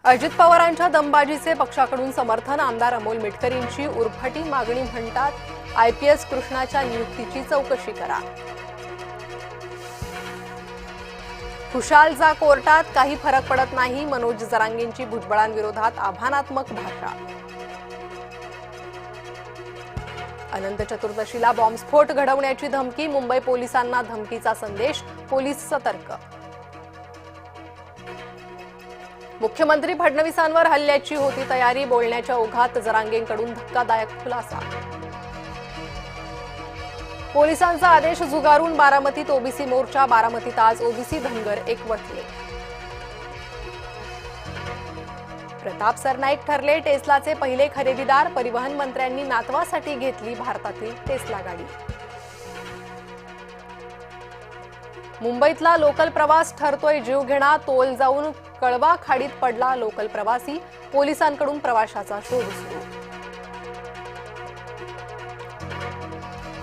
अजित पवारांच्या दमबाजीचे पक्षाकडून समर्थन आमदार अमोल मिटकरींची उरफाटी मागणी म्हणतात आयपीएस कृष्णाच्या नियुक्तीची चौकशी करा। खुशालचा कोर्टात काही फरक पडत नाही, मनोज जरांगेंची भुजबळांविरोधात आव्हानात्मक भाषा। अनंत चतुर्दशीला बॉम्बस्फोट घडवण्याची धमकी, मुंबई पोलिसांना धमकीचा संदेश, पोलीस सतर्क। मुख्यमंत्री फडणवीसांवर हल्ल्याची होती तयारी, बोलण्याच्या ओघात जरांगेंकडून धक्कादायक खुलासा। पोलिसांचा आदेश झुगारून बारामतीत ओबीसी मोर्चा, बारामतीत आज ओबीसी धनगर एकवटले। प्रताप सरनाईक ठरले टेस्लाचे पहिले खरेदीदार, परिवहन मंत्र्यांनी नातवासाठी घेतली भारतातील टेस्ला गाडी। मुंबईतला लोकल प्रवास ठरतोय जीवघेणा, तोल जाऊन कळवा खाडीत पडला लोकल प्रवासी, पोलिसांकडून प्रवाशाचा शोध सुरू।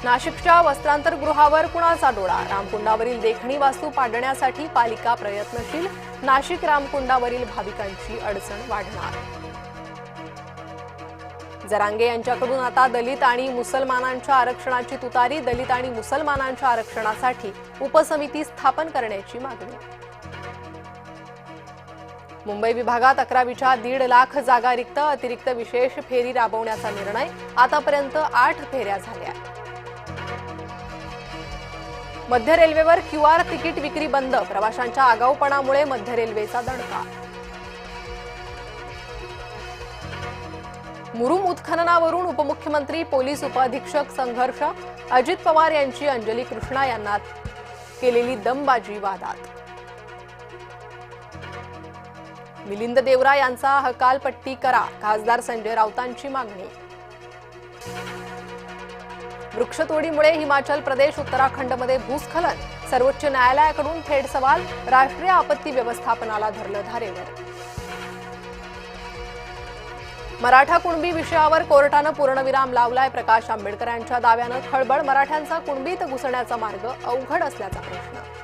नाशिकच्या वस्त्रांतरगृहावर कुणाचा डोळा, रामकुंडावरील देखणी वास्तू पाडण्यासाठी पालिका प्रयत्नशील, नाशिक रामकुंडावरील भाविकांची अडचण वाढणार। जरांगे यांच्याकडून आता दलित आणि मुसलमानांच्या आरक्षणाची तुतारी, दलित आणि मुसलमानांच्या आरक्षणासाठी उपसमिती स्थापन करण्याची मागणी। मुंबई विभागात 11वीच्या 1.5 लाख जागा रिक्त, अतिरिक्त विशेष फेरी राबवण्याचा निर्णय, आतापर्यंत 8 फेऱ्या झाल्या। मध्य रेल्वेवर QR तिकीट विक्री बंद, प्रवाशांच्या आगाऊपणामुळे मध्य रेल्वेचा दणका। मुरुम उत्खननावरून उपमुख्यमंत्री पोलीस उपअधीक्षक संघर्ष, अजित पवार यांची अंजली कृष्णा यांना केलेली दमबाजी वादात। मिलिंद देवरा यांचा हकालपट्टी करा, खासदार संजय राऊतांची मागणी। वृक्षतोडीमुळे हिमाचल प्रदेश उत्तराखंडमध्ये भूस्खलन, सर्वोच्च न्यायालयाकडून थेट सवाल, राष्ट्रीय आपत्ती व्यवस्थापनाला धरलं धारेवर। मराठा कुणबी विषयावर कोर्टानं पूर्णविराम लावलाय, प्रकाश आंबेडकरांच्या दाव्यानं खळबळ, मराठ्यांचा कुणबीत घुसण्याचा मार्ग अवघड असल्याचा प्रश्न।